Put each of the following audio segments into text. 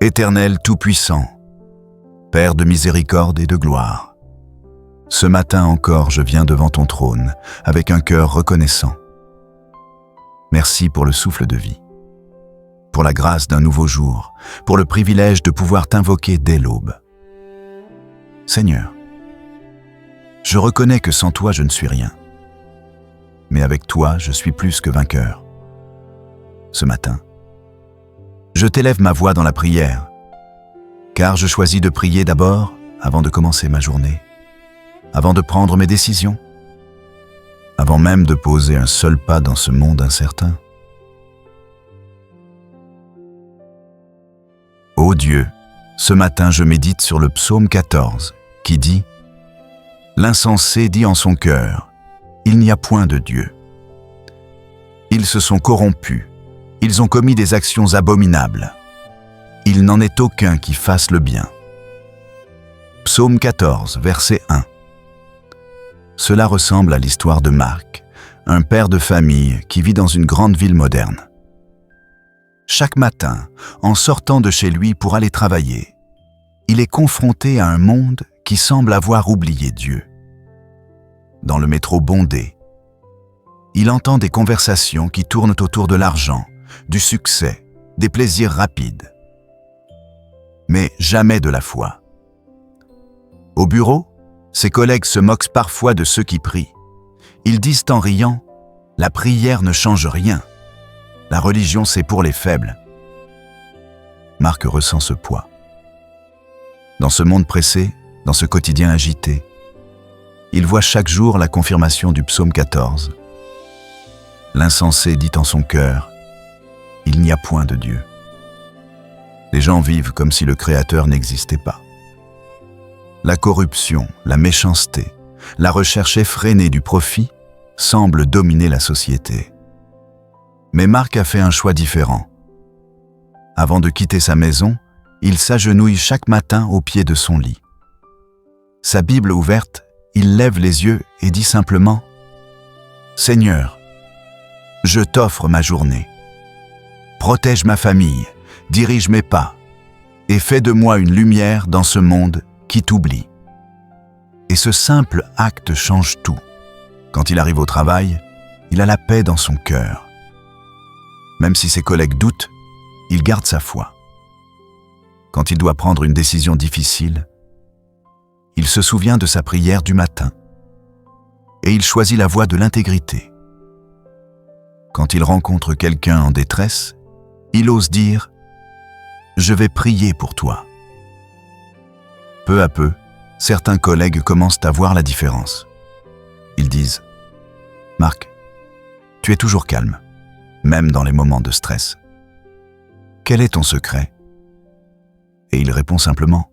Éternel Tout-Puissant, Père de miséricorde et de gloire, ce matin encore je viens devant ton trône avec un cœur reconnaissant. Merci pour le souffle de vie, pour la grâce d'un nouveau jour, pour le privilège de pouvoir t'invoquer dès l'aube. Seigneur, je reconnais que sans toi je ne suis rien, mais avec toi je suis plus que vainqueur. Ce matin, je t'élève ma voix dans la prière, car je choisis de prier d'abord avant de commencer ma journée, avant de prendre mes décisions, avant même de poser un seul pas dans ce monde incertain. Ô Dieu, ce matin je médite sur le psaume 14, qui dit « L'insensé dit en son cœur, il n'y a point de Dieu. Ils se sont corrompus, ils ont commis des actions abominables. Il n'en est aucun qui fasse le bien. » Psaume 14, verset 1. Cela ressemble à l'histoire de Marc, un père de famille qui vit dans une grande ville moderne. Chaque matin, en sortant de chez lui pour aller travailler, il est confronté à un monde qui semble avoir oublié Dieu. Dans le métro bondé, il entend des conversations qui tournent autour de l'argent, du succès, des plaisirs rapides. Mais jamais de la foi. Au bureau, ses collègues se moquent parfois de ceux qui prient. Ils disent en riant « La prière ne change rien. La religion, c'est pour les faibles. » Marc ressent ce poids. Dans ce monde pressé, dans ce quotidien agité, il voit chaque jour la confirmation du psaume 14. L'insensé dit en son cœur « Il n'y a point de Dieu. » Les gens vivent comme si le Créateur n'existait pas. La corruption, la méchanceté, la recherche effrénée du profit semblent dominer la société. Mais Marc a fait un choix différent. Avant de quitter sa maison, il s'agenouille chaque matin au pied de son lit. Sa Bible ouverte, il lève les yeux et dit simplement « Seigneur, je t'offre ma journée. Protège ma famille, dirige mes pas, et fais de moi une lumière dans ce monde qui t'oublie. » Et ce simple acte change tout. Quand il arrive au travail, il a la paix dans son cœur. Même si ses collègues doutent, il garde sa foi. Quand il doit prendre une décision difficile, il se souvient de sa prière du matin et il choisit la voie de l'intégrité. Quand il rencontre quelqu'un en détresse, il ose dire « Je vais prier pour toi ». Peu à peu, certains collègues commencent à voir la différence. Ils disent « Marc, tu es toujours calme, même dans les moments de stress. Quel est ton secret ?» Et il répond simplement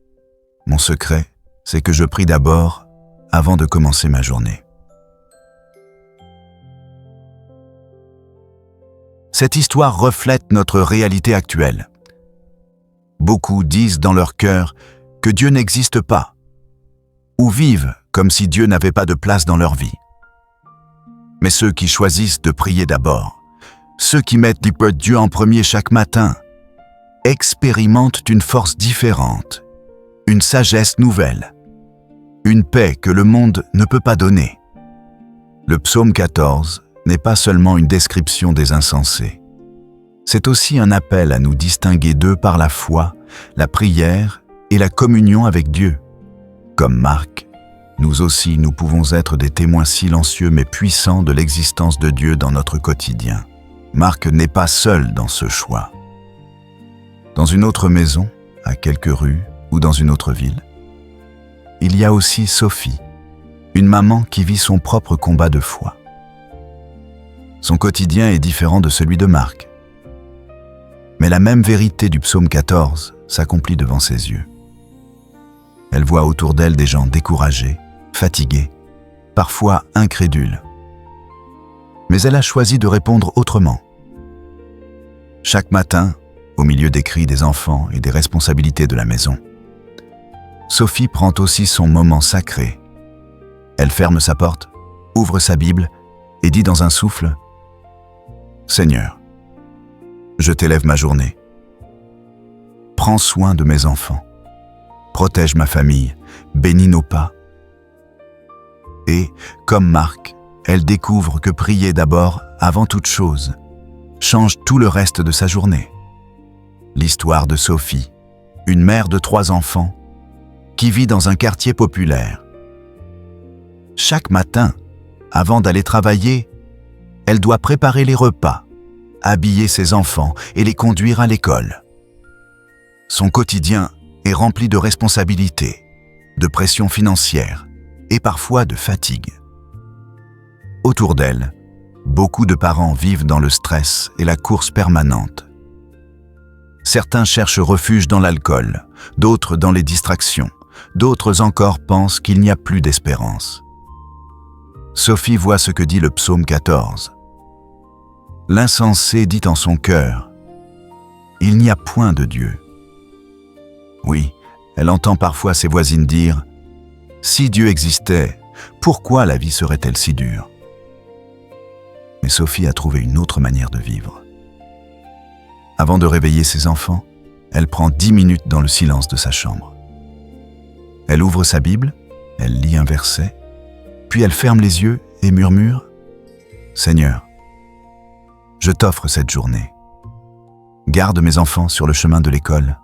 « Mon secret, c'est que je prie d'abord avant de commencer ma journée. » Cette histoire reflète notre réalité actuelle. Beaucoup disent dans leur cœur que Dieu n'existe pas, ou vivent comme si Dieu n'avait pas de place dans leur vie. Mais ceux qui choisissent de prier d'abord, ceux qui mettent Dieu en premier chaque matin, expérimentent une force différente, une sagesse nouvelle, une paix que le monde ne peut pas donner. Le psaume 14 n'est pas seulement une description des insensés. C'est aussi un appel à nous distinguer d'eux par la foi, la prière et la communion avec Dieu. Comme Marc, nous aussi nous pouvons être des témoins silencieux mais puissants de l'existence de Dieu dans notre quotidien. Marc n'est pas seul dans ce choix. Dans une autre maison, à quelques rues ou dans une autre ville, il y a aussi Sophie, une maman qui vit son propre combat de foi. Son quotidien est différent de celui de Marc. Mais la même vérité du psaume 14 s'accomplit devant ses yeux. Elle voit autour d'elle des gens découragés, fatigués, parfois incrédules. Mais elle a choisi de répondre autrement. Chaque matin, au milieu des cris des enfants et des responsabilités de la maison, Sophie prend aussi son moment sacré. Elle ferme sa porte, ouvre sa Bible et dit dans un souffle « Seigneur, je t'élève ma journée. Prends soin de mes enfants. Protège ma famille, bénis nos pas. Et, comme Marc, elle découvre que prier d'abord, avant toute chose, change tout le reste de sa journée. L'histoire de Sophie, une mère de 3 enfants, qui vit dans un quartier populaire. Chaque matin, avant d'aller travailler, elle doit préparer les repas, habiller ses enfants et les conduire à l'école. Son quotidien est rempli de responsabilités, de pression financière et parfois de fatigue. Autour d'elle, beaucoup de parents vivent dans le stress et la course permanente. Certains cherchent refuge dans l'alcool, d'autres dans les distractions, d'autres encore pensent qu'il n'y a plus d'espérance. Sophie voit ce que dit le psaume 14. L'insensé dit en son cœur, « Il n'y a point de Dieu. » Oui, elle entend parfois ses voisines dire, « Si Dieu existait, pourquoi la vie serait-elle si dure ?» Mais Sophie a trouvé une autre manière de vivre. Avant de réveiller ses enfants, elle prend 10 minutes dans le silence de sa chambre. Elle ouvre sa Bible, elle lit un verset, puis elle ferme les yeux et murmure « Seigneur, je t'offre cette journée. Garde mes enfants sur le chemin de l'école.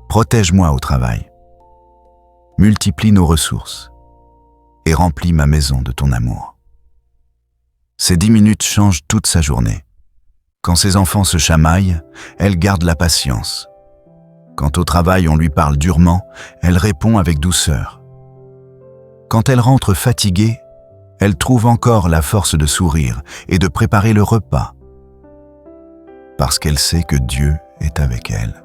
Protège-moi au travail. Multiplie nos ressources et remplis ma maison de ton amour. » Ces 10 minutes changent toute sa journée. Quand ses enfants se chamaillent, elle garde la patience. Quand au travail on lui parle durement, elle répond avec douceur. Quand elle rentre fatiguée, elle trouve encore la force de sourire et de préparer le repas, parce qu'elle sait que Dieu est avec elle.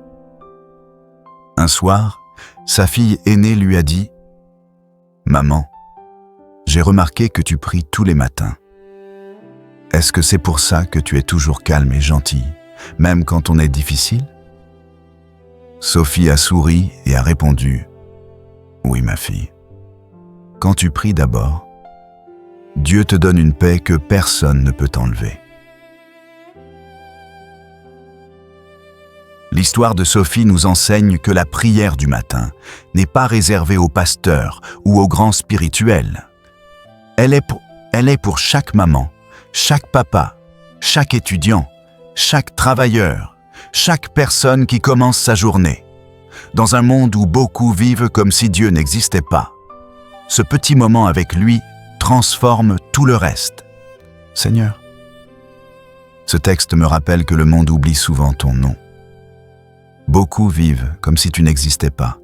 Un soir, sa fille aînée lui a dit « Maman, j'ai remarqué que tu pries tous les matins. Est-ce que c'est pour ça que tu es toujours calme et gentille, même quand on est difficile ?» Sophie a souri et a répondu « Oui, ma fille. Quand tu pries d'abord, Dieu te donne une paix que personne ne peut enlever. » L'histoire de Sophie nous enseigne que la prière du matin n'est pas réservée aux pasteurs ou aux grands spirituels. Elle est pour chaque maman, chaque papa, chaque étudiant, chaque travailleur, chaque personne qui commence sa journée. Dans un monde où beaucoup vivent comme si Dieu n'existait pas, ce petit moment avec lui transforme tout le reste. Seigneur, ce texte me rappelle que le monde oublie souvent ton nom. Beaucoup vivent comme si tu n'existais pas.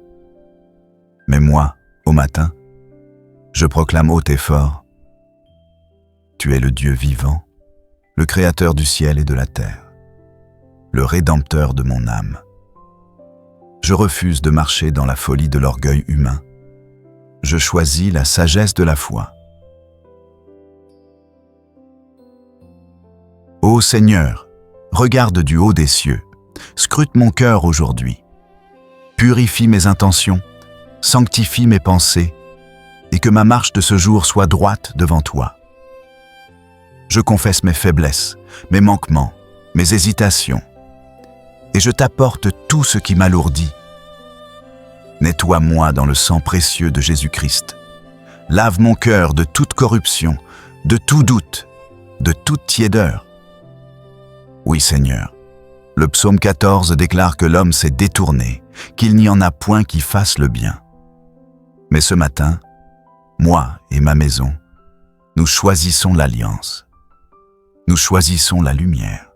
Mais moi, au matin, je proclame haut et fort, tu es le Dieu vivant, le Créateur du ciel et de la terre, le Rédempteur de mon âme. Je refuse de marcher dans la folie de l'orgueil humain. Je choisis la sagesse de la foi. Ô Seigneur, regarde du haut des cieux, scrute mon cœur aujourd'hui. Purifie mes intentions, sanctifie mes pensées, et que ma marche de ce jour soit droite devant toi. Je confesse mes faiblesses, mes manquements, mes hésitations, et je t'apporte tout ce qui m'alourdit. Nettoie-moi dans le sang précieux de Jésus-Christ. Lave mon cœur de toute corruption, de tout doute, de toute tiédeur. Oui, Seigneur, le psaume 14 déclare que l'homme s'est détourné, qu'il n'y en a point qui fasse le bien. Mais ce matin, moi et ma maison, nous choisissons l'alliance. Nous choisissons la lumière.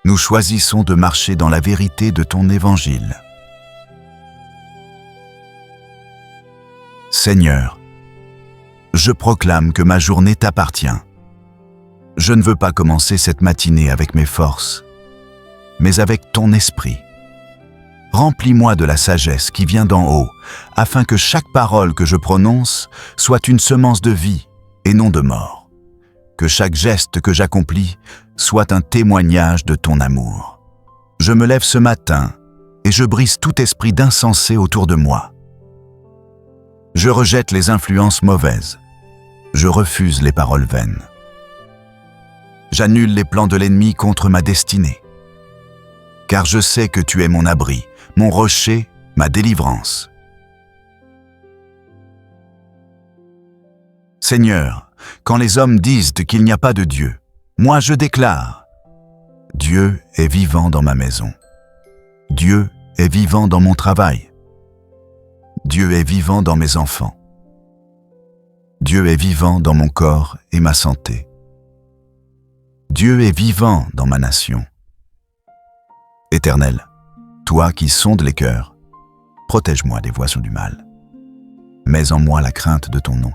Nous choisissons de marcher dans la vérité de ton évangile. Seigneur, je proclame que ma journée t'appartient. Je ne veux pas commencer cette matinée avec mes forces, mais avec ton esprit. Remplis-moi de la sagesse qui vient d'en haut, afin que chaque parole que je prononce soit une semence de vie et non de mort. Que chaque geste que j'accomplis soit un témoignage de ton amour. Je me lève ce matin et je brise tout esprit d'insensé autour de moi. Je rejette les influences mauvaises. Je refuse les paroles vaines. J'annule les plans de l'ennemi contre ma destinée. Car je sais que tu es mon abri, mon rocher, ma délivrance. Seigneur, quand les hommes disent qu'il n'y a pas de Dieu, moi je déclare, Dieu est vivant dans ma maison. Dieu est vivant dans mon travail. Dieu est vivant dans mes enfants. Dieu est vivant dans mon corps et ma santé. Dieu est vivant dans ma nation. Éternel, toi qui sondes les cœurs, protège-moi des voies du mal. Mets en moi la crainte de ton nom,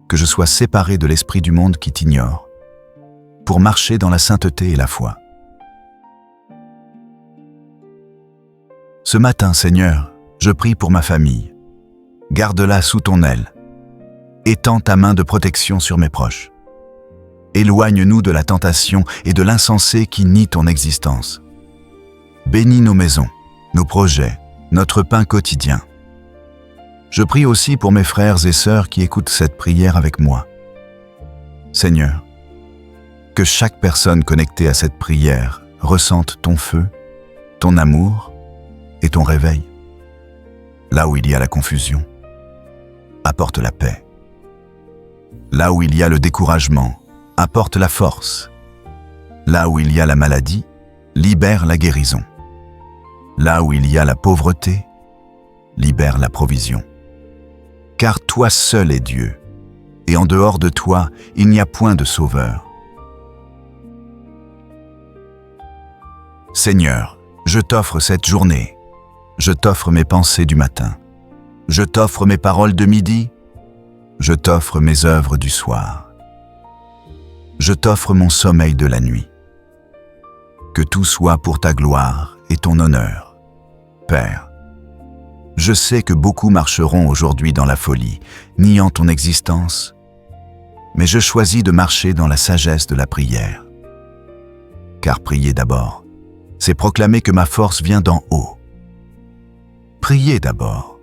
que je sois séparé de l'esprit du monde qui t'ignore, pour marcher dans la sainteté et la foi. Ce matin, Seigneur, je prie pour ma famille. Garde-la sous ton aile. Étends ta main de protection sur mes proches. Éloigne-nous de la tentation et de l'insensé qui nie ton existence. Bénis nos maisons, nos projets, notre pain quotidien. Je prie aussi pour mes frères et sœurs qui écoutent cette prière avec moi. Seigneur, que chaque personne connectée à cette prière ressente ton feu, ton amour et ton réveil. Là où il y a la confusion, apporte la paix. Là où il y a le découragement, apporte la force. Là où il y a la maladie, libère la guérison. Là où il y a la pauvreté, libère la provision. Car toi seul es Dieu, et en dehors de toi, il n'y a point de sauveur. Seigneur, je t'offre cette journée. Je t'offre mes pensées du matin. Je t'offre mes paroles de midi. Je t'offre mes œuvres du soir. Je t'offre mon sommeil de la nuit. Que tout soit pour ta gloire et ton honneur. Père, je sais que beaucoup marcheront aujourd'hui dans la folie, niant ton existence, mais je choisis de marcher dans la sagesse de la prière. Car prier d'abord, c'est proclamer que ma force vient d'en haut. Prier d'abord,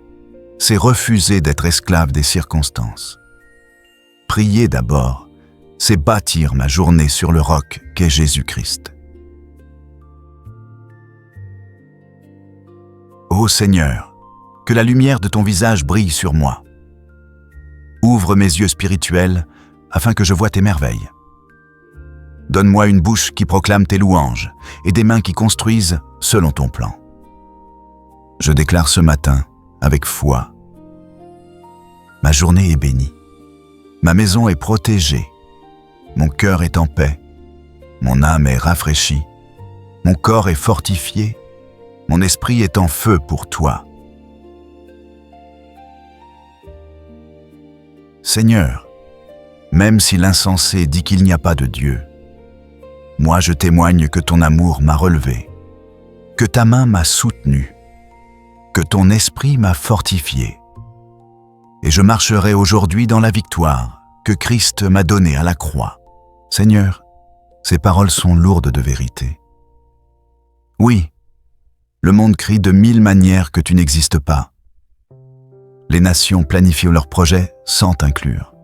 c'est refuser d'être esclave des circonstances. Prier d'abord, c'est bâtir ma journée sur le roc qu'est Jésus-Christ. Ô Seigneur, que la lumière de ton visage brille sur moi. Ouvre mes yeux spirituels afin que je voie tes merveilles. Donne-moi une bouche qui proclame tes louanges et des mains qui construisent selon ton plan. Je déclare ce matin, avec foi, ma journée est bénie, ma maison est protégée, mon cœur est en paix, mon âme est rafraîchie, mon corps est fortifié, mon esprit est en feu pour toi. Seigneur, même si l'insensé dit qu'il n'y a pas de Dieu, moi je témoigne que ton amour m'a relevé, que ta main m'a soutenu, que ton esprit m'a fortifié. Et je marcherai aujourd'hui dans la victoire que Christ m'a donnée à la croix. Seigneur, ces paroles sont lourdes de vérité. Oui, le monde crie de 1000 manières que tu n'existes pas. Les nations planifient leurs projets sans t'inclure.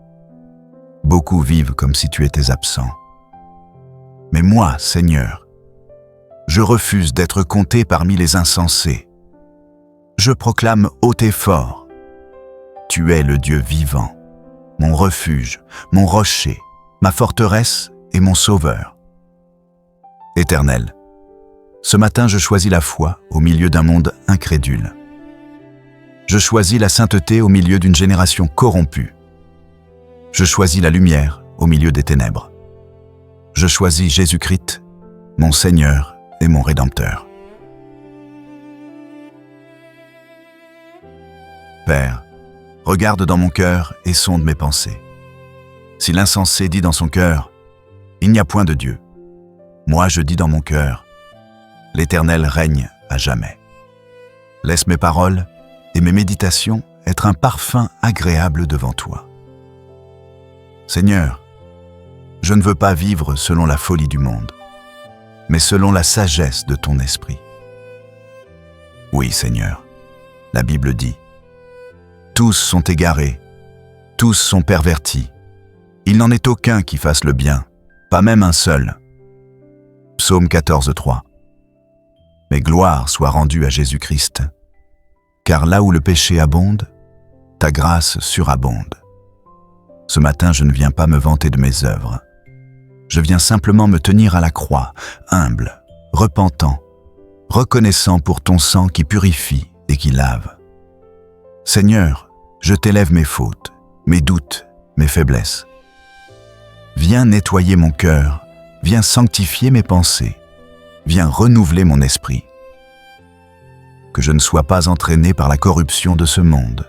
Beaucoup vivent comme si tu étais absent. Mais moi, Seigneur, je refuse d'être compté parmi les insensés. Je proclame haut et fort, tu es le Dieu vivant, mon refuge, mon rocher, ma forteresse et mon sauveur. Éternel, ce matin je choisis la foi au milieu d'un monde incrédule. Je choisis la sainteté au milieu d'une génération corrompue. Je choisis la lumière au milieu des ténèbres. Je choisis Jésus-Christ, mon Seigneur et mon Rédempteur. Père, regarde dans mon cœur et sonde mes pensées. Si l'insensé dit dans son cœur, « Il n'y a point de Dieu », moi je dis dans mon cœur, « L'Éternel règne à jamais ». Laisse mes paroles et mes méditations être un parfum agréable devant toi. Seigneur, je ne veux pas vivre selon la folie du monde, mais selon la sagesse de ton esprit. Oui, Seigneur, la Bible dit, « Tous sont égarés, tous sont pervertis. Il n'en est aucun qui fasse le bien, pas même un seul. » Psaume 14, 3. Mais gloire soit rendue à Jésus-Christ, car là où le péché abonde, ta grâce surabonde. Ce matin, je ne viens pas me vanter de mes œuvres. Je viens simplement me tenir à la croix, humble, repentant, reconnaissant pour ton sang qui purifie et qui lave. Seigneur, je t'élève mes fautes, mes doutes, mes faiblesses. Viens nettoyer mon cœur, viens sanctifier mes pensées, viens renouveler mon esprit. Que je ne sois pas entraîné par la corruption de ce monde,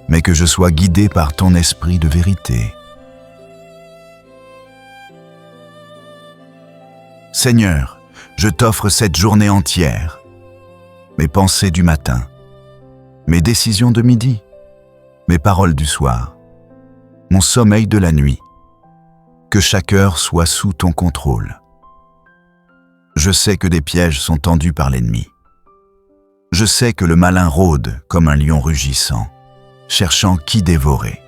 mais que je sois guidé par ton esprit de vérité. Seigneur, je t'offre cette journée entière, mes pensées du matin, mes décisions de midi, mes paroles du soir, mon sommeil de la nuit. Que chaque heure soit sous ton contrôle. Je sais que des pièges sont tendus par l'ennemi. Je sais que le malin rôde comme un lion rugissant, cherchant qui dévorer.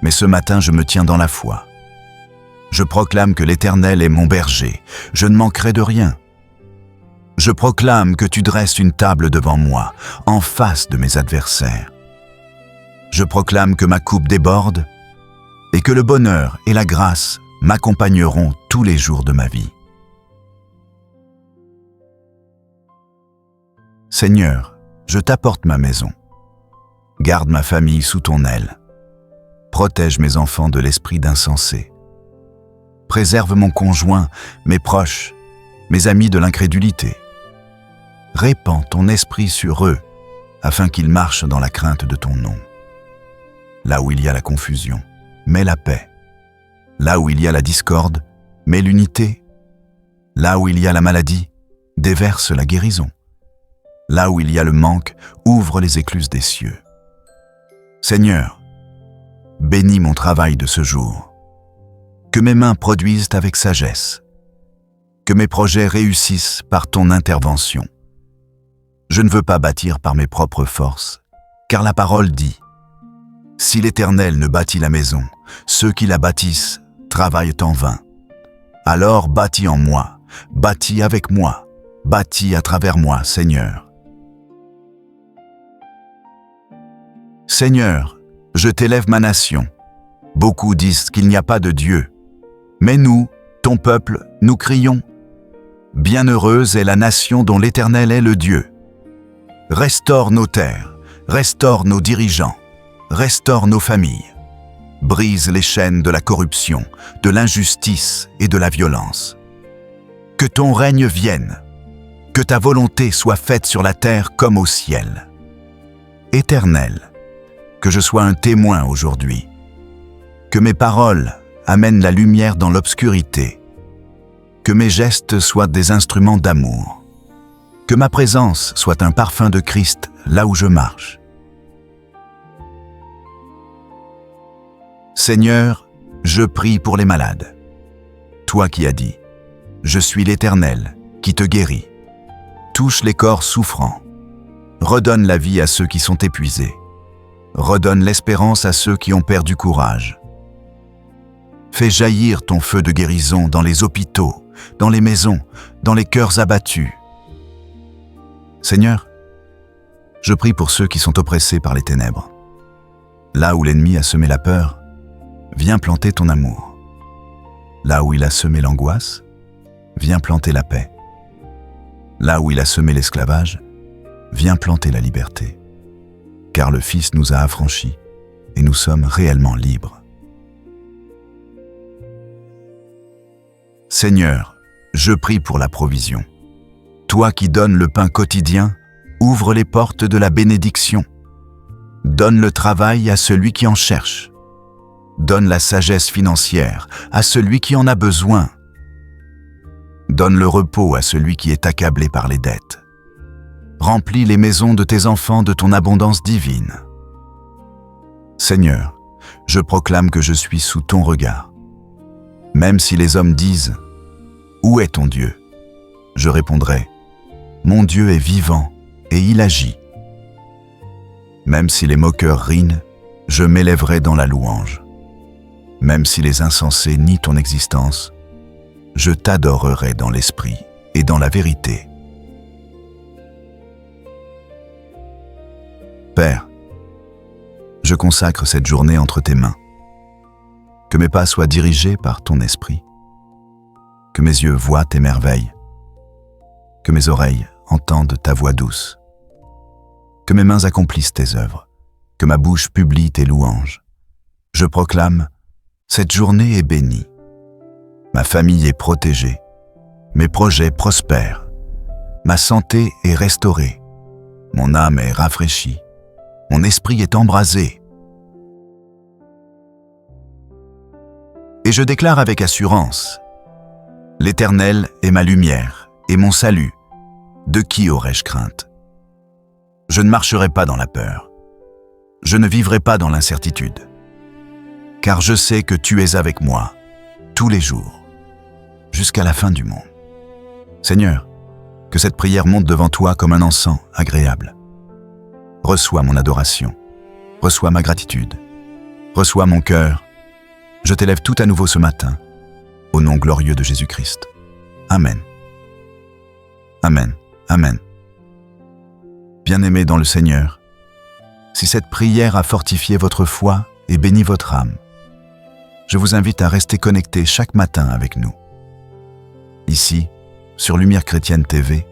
Mais ce matin, je me tiens dans la foi. Je proclame que l'Éternel est mon berger, je ne manquerai de rien. Je proclame que tu dresses une table devant moi, en face de mes adversaires. Je proclame que ma coupe déborde et que le bonheur et la grâce m'accompagneront tous les jours de ma vie. Seigneur, je t'apporte ma maison. Garde ma famille sous ton aile. Protège mes enfants de l'esprit d'insensé. Préserve mon conjoint, mes proches, mes amis de l'incrédulité. Répands ton esprit sur eux, afin qu'ils marchent dans la crainte de ton nom. Là où il y a la confusion, mets la paix. Là où il y a la discorde, mets l'unité. Là où il y a la maladie, déverse la guérison. Là où il y a le manque, ouvre les écluses des cieux. Seigneur, bénis mon travail de ce jour. Que mes mains produisent avec sagesse. Que mes projets réussissent par ton intervention. Je ne veux pas bâtir par mes propres forces, car la parole dit « Si l'Éternel ne bâtit la maison, ceux qui la bâtissent travaillent en vain. Alors bâtis en moi, bâtis avec moi, bâtis à travers moi, Seigneur. » Seigneur, je t'élève ma nation. Beaucoup disent qu'il n'y a pas de Dieu. Mais nous, ton peuple, nous crions « Bienheureuse est la nation dont l'Éternel est le Dieu. » Restaure nos terres, restaure nos dirigeants, restaure nos familles. Brise les chaînes de la corruption, de l'injustice et de la violence. Que ton règne vienne, que ta volonté soit faite sur la terre comme au ciel. Éternel, que je sois un témoin aujourd'hui, que mes paroles amènent la lumière dans l'obscurité, que mes gestes soient des instruments d'amour, que ma présence soit un parfum de Christ là où je marche. Seigneur, je prie pour les malades. Toi qui as dit, « Je suis l'Éternel qui te guérit. » Touche les corps souffrants. Redonne la vie à ceux qui sont épuisés. Redonne l'espérance à ceux qui ont perdu courage. Fais jaillir ton feu de guérison dans les hôpitaux, dans les maisons, dans les cœurs abattus. Seigneur, je prie pour ceux qui sont oppressés par les ténèbres. Là où l'ennemi a semé la peur, viens planter ton amour. Là où il a semé l'angoisse, viens planter la paix. Là où il a semé l'esclavage, viens planter la liberté. Car le Fils nous a affranchis et nous sommes réellement libres. Seigneur, je prie pour la provision. Toi qui donnes le pain quotidien, ouvre les portes de la bénédiction. Donne le travail à celui qui en cherche. Donne la sagesse financière à celui qui en a besoin. Donne le repos à celui qui est accablé par les dettes. Remplis les maisons de tes enfants de ton abondance divine. Seigneur, je proclame que je suis sous ton regard. Même si les hommes disent « Où est ton Dieu ?» je répondrai « Mon Dieu est vivant et il agit. » Même si les moqueurs rinent, je m'élèverai dans la louange. Même si les insensés nient ton existence, je t'adorerai dans l'esprit et dans la vérité. Père, je consacre cette journée entre tes mains. Que mes pas soient dirigés par ton esprit. Que mes yeux voient tes merveilles. Que mes oreilles entendent ta voix douce. Que mes mains accomplissent tes œuvres. Que ma bouche publie tes louanges. Je proclame, cette journée est bénie. Ma famille est protégée. Mes projets prospèrent. Ma santé est restaurée. Mon âme est rafraîchie. Mon esprit est embrasé. Et je déclare avec assurance, l'Éternel est ma lumière et mon salut. De qui aurais-je crainte? Je ne marcherai pas dans la peur. Je ne vivrai pas dans l'incertitude. Car je sais que tu es avec moi, tous les jours, jusqu'à la fin du monde. Seigneur, que cette prière monte devant toi comme un encens agréable. Reçois mon adoration, reçois ma gratitude, reçois mon cœur. Je t'élève tout à nouveau ce matin, au nom glorieux de Jésus-Christ. Amen. Amen. Amen. Bien-aimés dans le Seigneur, si cette prière a fortifié votre foi et béni votre âme, je vous invite à rester connectés chaque matin avec nous. Ici, sur Lumière Chrétienne TV,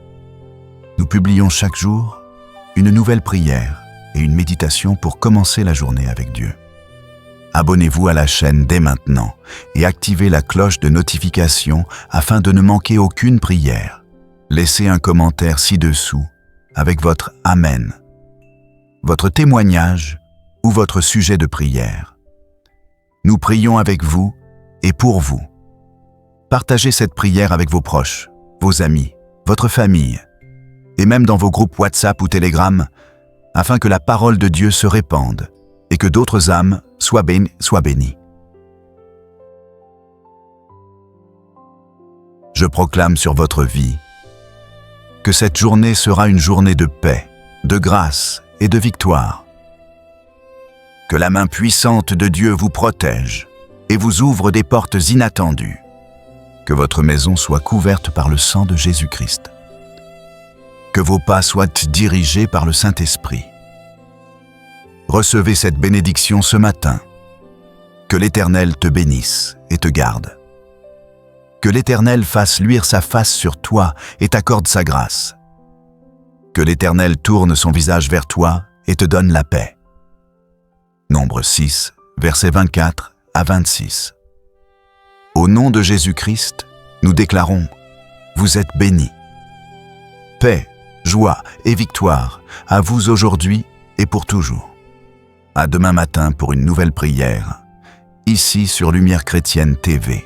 nous publions chaque jour une nouvelle prière et une méditation pour commencer la journée avec Dieu. Abonnez-vous à la chaîne dès maintenant et activez la cloche de notification afin de ne manquer aucune prière. Laissez un commentaire ci-dessous avec votre « Amen », votre témoignage ou votre sujet de prière. Nous prions avec vous et pour vous. Partagez cette prière avec vos proches, vos amis, votre famille, et même dans vos groupes WhatsApp ou Telegram, afin que la parole de Dieu se répande et que d'autres âmes soient bénies. Je proclame sur votre vie que cette journée sera une journée de paix, de grâce et de victoire. Que la main puissante de Dieu vous protège et vous ouvre des portes inattendues. Que votre maison soit couverte par le sang de Jésus-Christ. Que vos pas soient dirigés par le Saint-Esprit. Recevez cette bénédiction ce matin. Que l'Éternel te bénisse et te garde. Que l'Éternel fasse luire sa face sur toi et t'accorde sa grâce. Que l'Éternel tourne son visage vers toi et te donne la paix. Nombre 6, versets 24 à 26. Au nom de Jésus-Christ, nous déclarons, vous êtes bénis. Paix, joie et victoire à vous aujourd'hui et pour toujours. À demain matin pour une nouvelle prière, ici sur Lumière Chrétienne TV.